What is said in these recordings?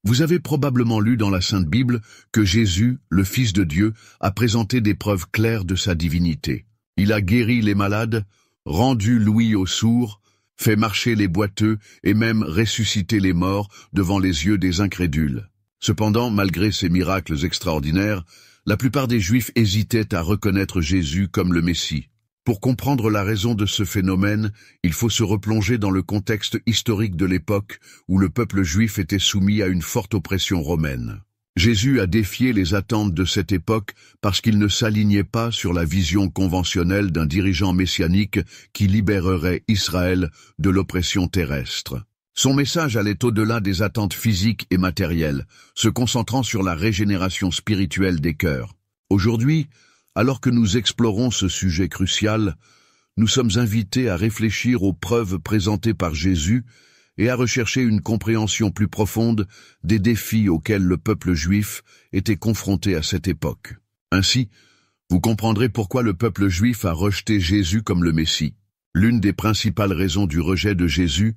Vous avez probablement lu dans la Sainte Bible que Jésus, le Fils de Dieu, a présenté des preuves claires de sa divinité. Il a guéri les malades, rendu l'ouïe aux sourds, fait marcher les boiteux et même ressuscité les morts devant les yeux des incrédules. Cependant, malgré ces miracles extraordinaires, la plupart des Juifs hésitaient à reconnaître Jésus comme le Messie. Pour comprendre la raison de ce phénomène, il faut se replonger dans le contexte historique de l'époque où le peuple juif était soumis à une forte oppression romaine. Jésus a défié les attentes de cette époque parce qu'il ne s'alignait pas sur la vision conventionnelle d'un dirigeant messianique qui libérerait Israël de l'oppression terrestre. Son message allait au-delà des attentes physiques et matérielles, se concentrant sur la régénération spirituelle des cœurs. Aujourd'hui, alors que nous explorons ce sujet crucial, nous sommes invités à réfléchir aux preuves présentées par Jésus et à rechercher une compréhension plus profonde des défis auxquels le peuple juif était confronté à cette époque. Ainsi, vous comprendrez pourquoi le peuple juif a rejeté Jésus comme le Messie. L'une des principales raisons du rejet de Jésus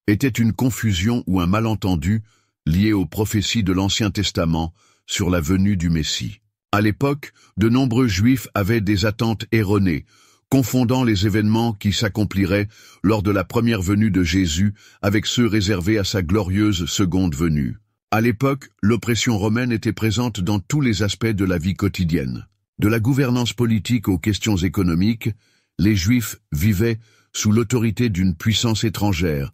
était une confusion ou un malentendu lié aux prophéties de l'Ancien Testament sur la venue du Messie. À l'époque, de nombreux Juifs avaient des attentes erronées, confondant les événements qui s'accompliraient lors de la première venue de Jésus avec ceux réservés à sa glorieuse seconde venue. À l'époque, l'oppression romaine était présente dans tous les aspects de la vie quotidienne. De la gouvernance politique aux questions économiques, les Juifs vivaient sous l'autorité d'une puissance étrangère,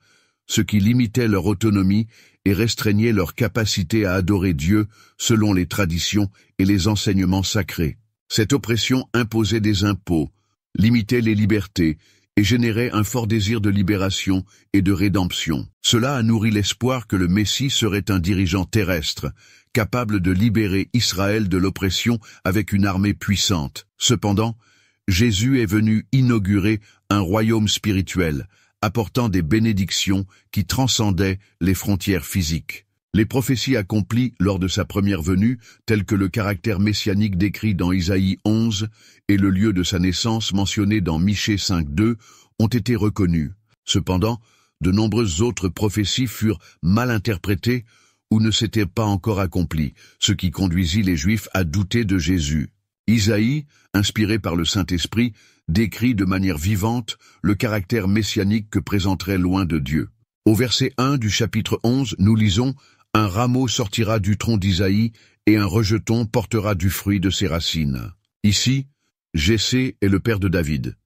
ce qui limitait leur autonomie et restreignait leur capacité à adorer Dieu selon les traditions et les enseignements sacrés. Cette oppression imposait des impôts, limitait les libertés et générait un fort désir de libération et de rédemption. Cela a nourri l'espoir que le Messie serait un dirigeant terrestre, capable de libérer Israël de l'oppression avec une armée puissante. Cependant, Jésus est venu inaugurer un royaume spirituel, apportant des bénédictions qui transcendaient les frontières physiques. Les prophéties accomplies lors de sa première venue, telles que le caractère messianique décrit dans Isaïe 11 et le lieu de sa naissance mentionné dans Michée 5:2, ont été reconnues. Cependant, de nombreuses autres prophéties furent mal interprétées ou ne s'étaient pas encore accomplies, ce qui conduisit les Juifs à douter de Jésus. Isaïe, inspiré par le Saint-Esprit, décrit de manière vivante le caractère messianique que présenterait loin de Dieu. Au verset 1 du chapitre 11, nous lisons « Un rameau sortira du tronc d'Isaïe et un rejeton portera du fruit de ses racines ». Ici, Jessé est le père de David,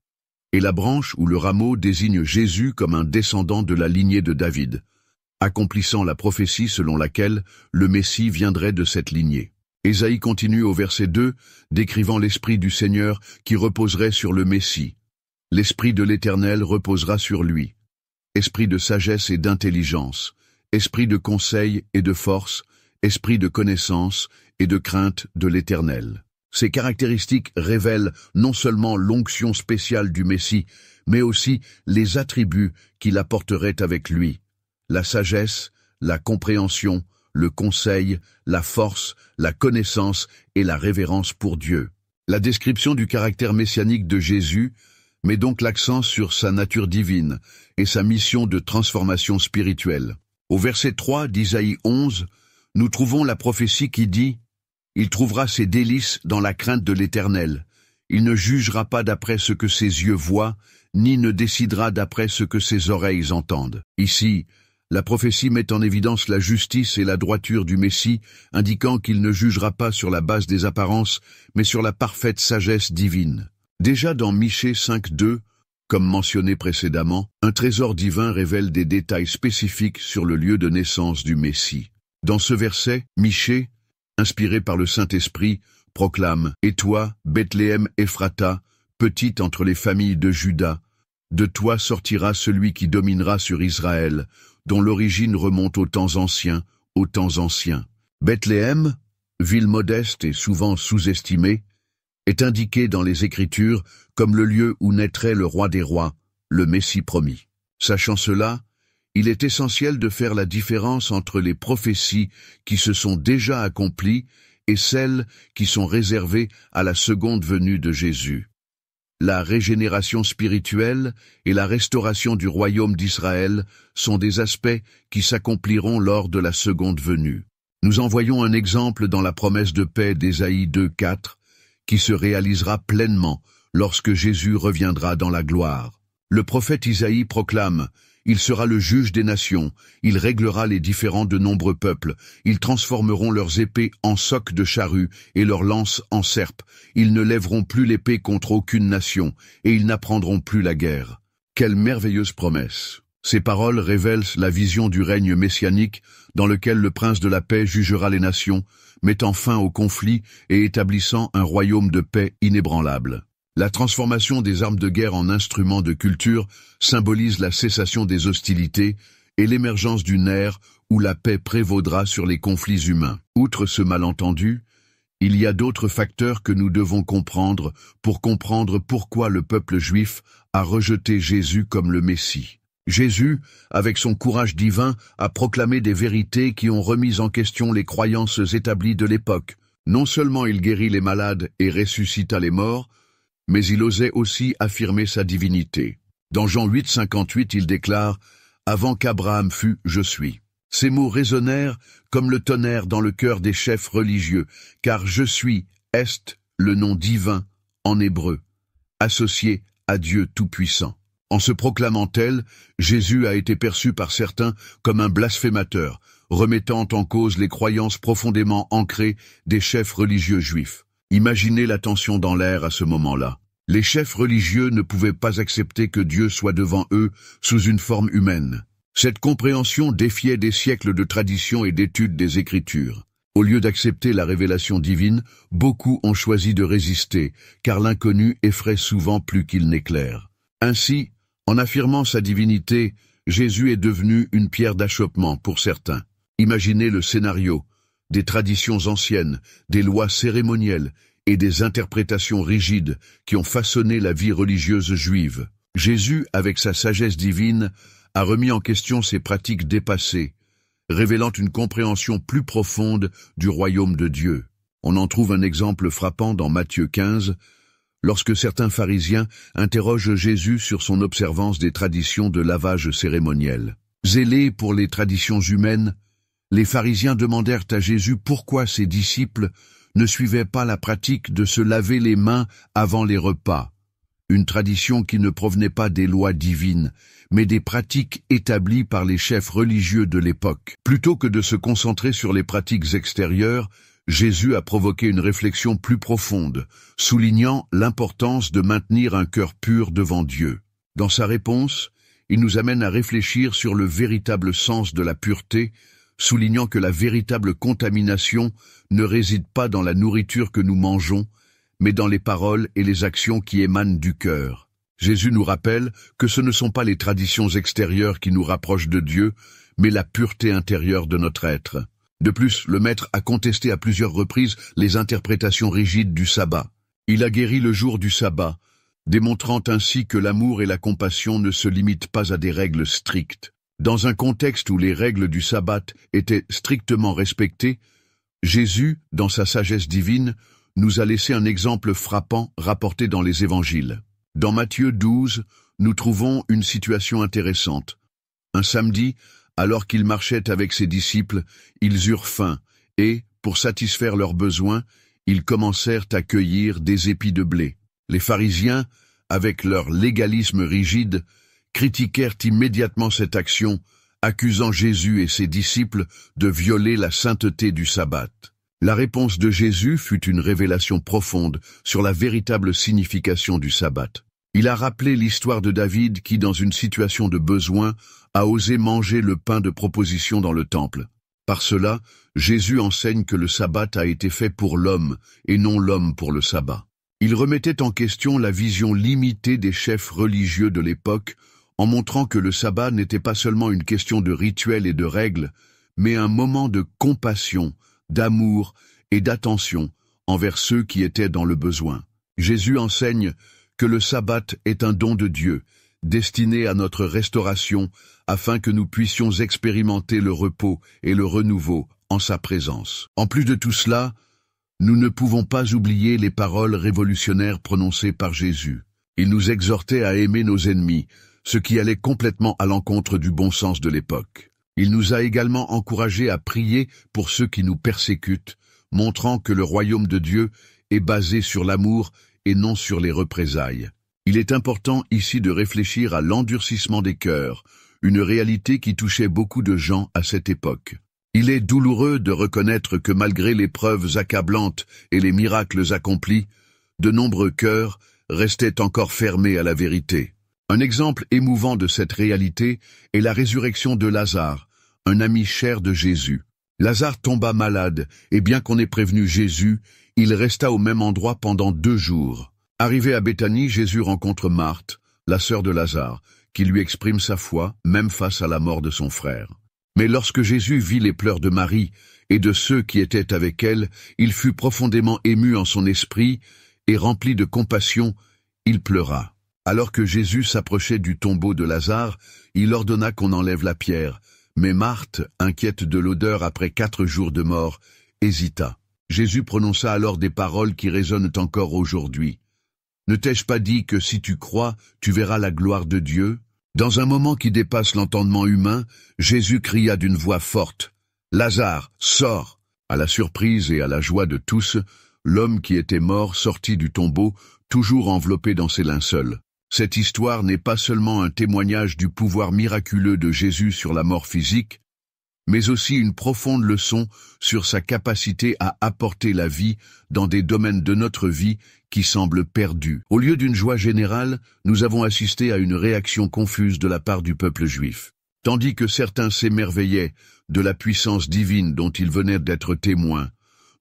et la branche ou le rameau désigne Jésus comme un descendant de la lignée de David, accomplissant la prophétie selon laquelle le Messie viendrait de cette lignée. Ésaïe continue au verset 2, décrivant l'Esprit du Seigneur qui reposerait sur le Messie. L'Esprit de l'Éternel reposera sur lui. Esprit de sagesse et d'intelligence, esprit de conseil et de force, esprit de connaissance et de crainte de l'Éternel. Ces caractéristiques révèlent non seulement l'onction spéciale du Messie, mais aussi les attributs qu'il apporterait avec lui. La sagesse, la compréhension, le conseil, la force, la connaissance et la révérence pour Dieu. La description du caractère messianique de Jésus met donc l'accent sur sa nature divine et sa mission de transformation spirituelle. Au verset 3 d'Isaïe 11, nous trouvons la prophétie qui dit « Il trouvera ses délices dans la crainte de l'Éternel. Il ne jugera pas d'après ce que ses yeux voient, ni ne décidera d'après ce que ses oreilles entendent. » Ici, la prophétie met en évidence la justice et la droiture du Messie, indiquant qu'il ne jugera pas sur la base des apparences, mais sur la parfaite sagesse divine. Déjà dans Michée 5:2, comme mentionné précédemment, un trésor divin révèle des détails spécifiques sur le lieu de naissance du Messie. Dans ce verset, Michée, inspiré par le Saint-Esprit, proclame « Et toi, Bethléem Ephrata, petite entre les familles de Juda, de toi sortira celui qui dominera sur Israël, dont l'origine remonte aux temps anciens, aux temps anciens. » Bethléem, ville modeste et souvent sous-estimée, est indiquée dans les Écritures comme le lieu où naîtrait le roi des rois, le Messie promis. Sachant cela, il est essentiel de faire la différence entre les prophéties qui se sont déjà accomplies et celles qui sont réservées à la seconde venue de Jésus. La régénération spirituelle et la restauration du royaume d'Israël sont des aspects qui s'accompliront lors de la seconde venue. Nous en voyons un exemple dans la promesse de paix d'Ésaïe 2,4, qui se réalisera pleinement lorsque Jésus reviendra dans la gloire. Le prophète Isaïe proclame « Il sera le juge des nations, il réglera les différends de nombreux peuples, ils transformeront leurs épées en socs de charrues et leurs lances en serpes, ils ne lèveront plus l'épée contre aucune nation, et ils n'apprendront plus la guerre. » Quelle merveilleuse promesse! Ces paroles révèlent la vision du règne messianique dans lequel le prince de la paix jugera les nations, mettant fin au conflit et établissant un royaume de paix inébranlable. La transformation des armes de guerre en instruments de culture symbolise la cessation des hostilités et l'émergence d'une ère où la paix prévaudra sur les conflits humains. Outre ce malentendu, il y a d'autres facteurs que nous devons comprendre pour comprendre pourquoi le peuple juif a rejeté Jésus comme le Messie. Jésus, avec son courage divin, a proclamé des vérités qui ont remis en question les croyances établies de l'époque. Non seulement il guérit les malades et ressuscita les morts, mais il osait aussi affirmer sa divinité. Dans Jean 8,58, il déclare « Avant qu'Abraham fût, je suis ». Ces mots résonnèrent comme le tonnerre dans le cœur des chefs religieux, car « je suis » est le nom divin en hébreu, associé à Dieu Tout-Puissant. En se proclamant tel, Jésus a été perçu par certains comme un blasphémateur, remettant en cause les croyances profondément ancrées des chefs religieux juifs. Imaginez la tension dans l'air à ce moment-là. Les chefs religieux ne pouvaient pas accepter que Dieu soit devant eux sous une forme humaine. Cette compréhension défiait des siècles de tradition et d'études des Écritures. Au lieu d'accepter la révélation divine, beaucoup ont choisi de résister, car l'inconnu effraie souvent plus qu'il n'éclaire. Ainsi, en affirmant sa divinité, Jésus est devenu une pierre d'achoppement pour certains. Imaginez le scénario. Des traditions anciennes, des lois cérémonielles et des interprétations rigides qui ont façonné la vie religieuse juive. Jésus, avec sa sagesse divine, a remis en question ces pratiques dépassées, révélant une compréhension plus profonde du royaume de Dieu. On en trouve un exemple frappant dans Matthieu 15, lorsque certains pharisiens interrogent Jésus sur son observance des traditions de lavage cérémoniel. Zélés pour les traditions humaines, les pharisiens demandèrent à Jésus pourquoi ses disciples ne suivaient pas la pratique de se laver les mains avant les repas, une tradition qui ne provenait pas des lois divines, mais des pratiques établies par les chefs religieux de l'époque. Plutôt que de se concentrer sur les pratiques extérieures, Jésus a provoqué une réflexion plus profonde, soulignant l'importance de maintenir un cœur pur devant Dieu. Dans sa réponse, il nous amène à réfléchir sur le véritable sens de la pureté, soulignant que la véritable contamination ne réside pas dans la nourriture que nous mangeons, mais dans les paroles et les actions qui émanent du cœur. Jésus nous rappelle que ce ne sont pas les traditions extérieures qui nous rapprochent de Dieu, mais la pureté intérieure de notre être. De plus, le Maître a contesté à plusieurs reprises les interprétations rigides du sabbat. Il a guéri le jour du sabbat, démontrant ainsi que l'amour et la compassion ne se limitent pas à des règles strictes. Dans un contexte où les règles du sabbat étaient strictement respectées, Jésus, dans sa sagesse divine, nous a laissé un exemple frappant rapporté dans les évangiles. Dans Matthieu 12, nous trouvons une situation intéressante. Un samedi, alors qu'il marchait avec ses disciples, ils eurent faim et, pour satisfaire leurs besoins, ils commencèrent à cueillir des épis de blé. Les pharisiens, avec leur légalisme rigide, critiquèrent immédiatement cette action, accusant Jésus et ses disciples de violer la sainteté du sabbat. La réponse de Jésus fut une révélation profonde sur la véritable signification du sabbat. Il a rappelé l'histoire de David qui, dans une situation de besoin, a osé manger le pain de proposition dans le temple. Par cela, Jésus enseigne que le sabbat a été fait pour l'homme et non l'homme pour le sabbat. Il remettait en question la vision limitée des chefs religieux de l'époque en montrant que le sabbat n'était pas seulement une question de rituels et de règles, mais un moment de compassion, d'amour et d'attention envers ceux qui étaient dans le besoin. Jésus enseigne que le sabbat est un don de Dieu, destiné à notre restauration, afin que nous puissions expérimenter le repos et le renouveau en sa présence. En plus de tout cela, nous ne pouvons pas oublier les paroles révolutionnaires prononcées par Jésus. Il nous exhortait à aimer nos ennemis, ce qui allait complètement à l'encontre du bon sens de l'époque. Il nous a également encouragés à prier pour ceux qui nous persécutent, montrant que le royaume de Dieu est basé sur l'amour et non sur les représailles. Il est important ici de réfléchir à l'endurcissement des cœurs, une réalité qui touchait beaucoup de gens à cette époque. Il est douloureux de reconnaître que malgré les preuves accablantes et les miracles accomplis, de nombreux cœurs restaient encore fermés à la vérité. Un exemple émouvant de cette réalité est la résurrection de Lazare, un ami cher de Jésus. Lazare tomba malade, et bien qu'on ait prévenu Jésus, il resta au même endroit pendant 2 jours. Arrivé à Béthanie, Jésus rencontre Marthe, la sœur de Lazare, qui lui exprime sa foi, même face à la mort de son frère. Mais lorsque Jésus vit les pleurs de Marie et de ceux qui étaient avec elle, il fut profondément ému en son esprit, et rempli de compassion, il pleura. Alors que Jésus s'approchait du tombeau de Lazare, il ordonna qu'on enlève la pierre. Mais Marthe, inquiète de l'odeur après 4 jours de mort, hésita. Jésus prononça alors des paroles qui résonnent encore aujourd'hui. « Ne t'ai-je pas dit que si tu crois, tu verras la gloire de Dieu ?» Dans un moment qui dépasse l'entendement humain, Jésus cria d'une voix forte, « Lazare, sors !» À la surprise et à la joie de tous, l'homme qui était mort sortit du tombeau, toujours enveloppé dans ses linceuls. Cette histoire n'est pas seulement un témoignage du pouvoir miraculeux de Jésus sur la mort physique, mais aussi une profonde leçon sur sa capacité à apporter la vie dans des domaines de notre vie qui semblent perdus. Au lieu d'une joie générale, nous avons assisté à une réaction confuse de la part du peuple juif. Tandis que certains s'émerveillaient de la puissance divine dont ils venaient d'être témoins,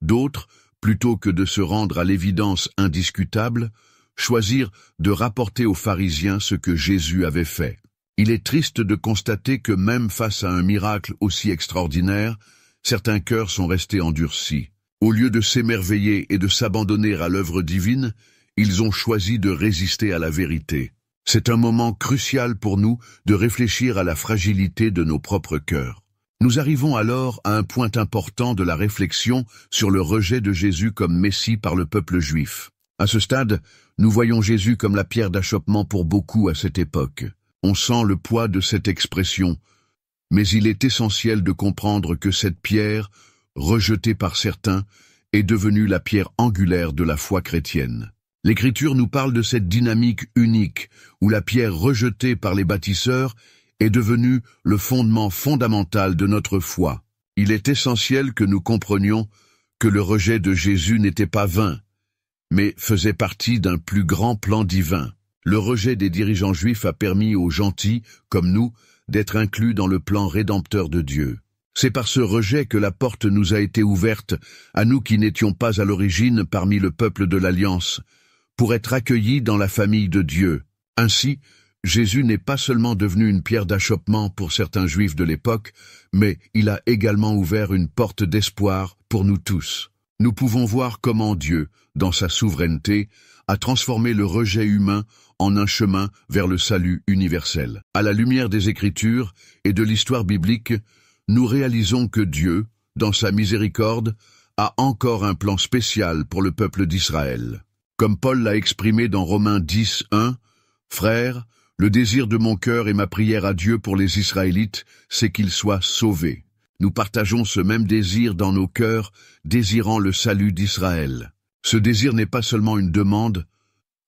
d'autres, plutôt que de se rendre à l'évidence indiscutable, choisirent de rapporter aux pharisiens ce que Jésus avait fait. Il est triste de constater que même face à un miracle aussi extraordinaire, certains cœurs sont restés endurcis. Au lieu de s'émerveiller et de s'abandonner à l'œuvre divine, ils ont choisi de résister à la vérité. C'est un moment crucial pour nous de réfléchir à la fragilité de nos propres cœurs. Nous arrivons alors à un point important de la réflexion sur le rejet de Jésus comme Messie par le peuple juif. À ce stade, nous voyons Jésus comme la pierre d'achoppement pour beaucoup à cette époque. On sent le poids de cette expression, mais il est essentiel de comprendre que cette pierre, rejetée par certains, est devenue la pierre angulaire de la foi chrétienne. L'Écriture nous parle de cette dynamique unique, où la pierre rejetée par les bâtisseurs est devenue le fondement fondamental de notre foi. Il est essentiel que nous comprenions que le rejet de Jésus n'était pas vain, mais faisait partie d'un plus grand plan divin. Le rejet des dirigeants juifs a permis aux gentils, comme nous, d'être inclus dans le plan rédempteur de Dieu. C'est par ce rejet que la porte nous a été ouverte, à nous qui n'étions pas à l'origine parmi le peuple de l'Alliance, pour être accueillis dans la famille de Dieu. Ainsi, Jésus n'est pas seulement devenu une pierre d'achoppement pour certains juifs de l'époque, mais il a également ouvert une porte d'espoir pour nous tous. Nous pouvons voir comment Dieu, dans sa souveraineté, a transformé le rejet humain en un chemin vers le salut universel. À la lumière des Écritures et de l'histoire biblique, nous réalisons que Dieu, dans sa miséricorde, a encore un plan spécial pour le peuple d'Israël. Comme Paul l'a exprimé dans Romains 10, 1, « Frères, le désir de mon cœur et ma prière à Dieu pour les Israélites, c'est qu'ils soient sauvés. » Nous partageons ce même désir dans nos cœurs, désirant le salut d'Israël. Ce désir n'est pas seulement une demande,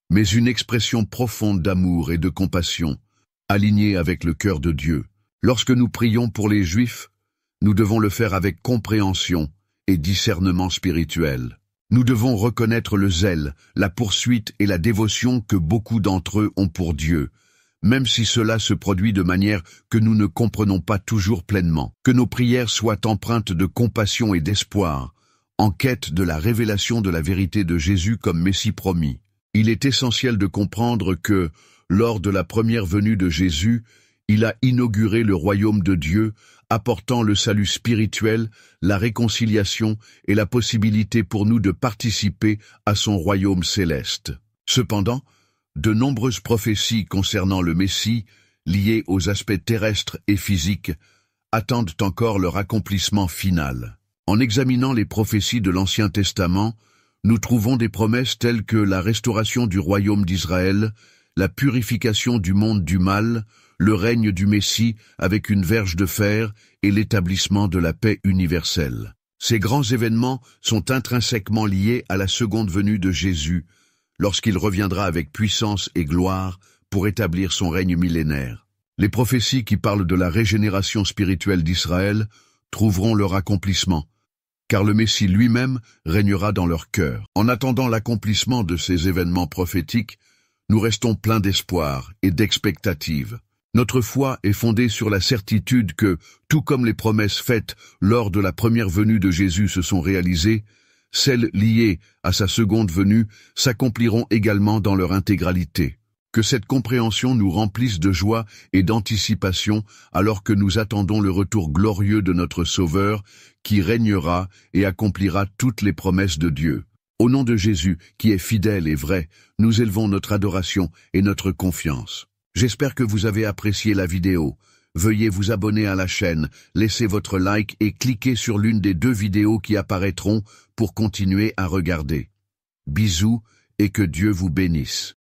mais une expression profonde d'amour et de compassion, alignée avec le cœur de Dieu. Lorsque nous prions pour les Juifs, nous devons le faire avec compréhension et discernement spirituel. Nous devons reconnaître le zèle, la poursuite et la dévotion que beaucoup d'entre eux ont pour Dieu, même si cela se produit de manière que nous ne comprenons pas toujours pleinement. Que nos prières soient empreintes de compassion et d'espoir, en quête de la révélation de la vérité de Jésus comme Messie promis. Il est essentiel de comprendre que, lors de la première venue de Jésus, il a inauguré le royaume de Dieu, apportant le salut spirituel, la réconciliation et la possibilité pour nous de participer à son royaume céleste. Cependant, de nombreuses prophéties concernant le Messie, liées aux aspects terrestres et physiques, attendent encore leur accomplissement final. En examinant les prophéties de l'Ancien Testament, nous trouvons des promesses telles que la restauration du royaume d'Israël, la purification du monde du mal, le règne du Messie avec une verge de fer et l'établissement de la paix universelle. Ces grands événements sont intrinsèquement liés à la seconde venue de Jésus, lorsqu'il reviendra avec puissance et gloire pour établir son règne millénaire. Les prophéties qui parlent de la régénération spirituelle d'Israël trouveront leur accomplissement, car le Messie lui-même régnera dans leur cœur. En attendant l'accomplissement de ces événements prophétiques, nous restons pleins d'espoir et d'expectative. Notre foi est fondée sur la certitude que, tout comme les promesses faites lors de la première venue de Jésus se sont réalisées, celles liées à sa seconde venue s'accompliront également dans leur intégralité. Que cette compréhension nous remplisse de joie et d'anticipation alors que nous attendons le retour glorieux de notre Sauveur qui régnera et accomplira toutes les promesses de Dieu. Au nom de Jésus, qui est fidèle et vrai, nous élevons notre adoration et notre confiance. J'espère que vous avez apprécié la vidéo. Veuillez vous abonner à la chaîne, laissez votre like et cliquez sur l'une des 2 vidéos qui apparaîtront pour continuer à regarder. Bisous et que Dieu vous bénisse.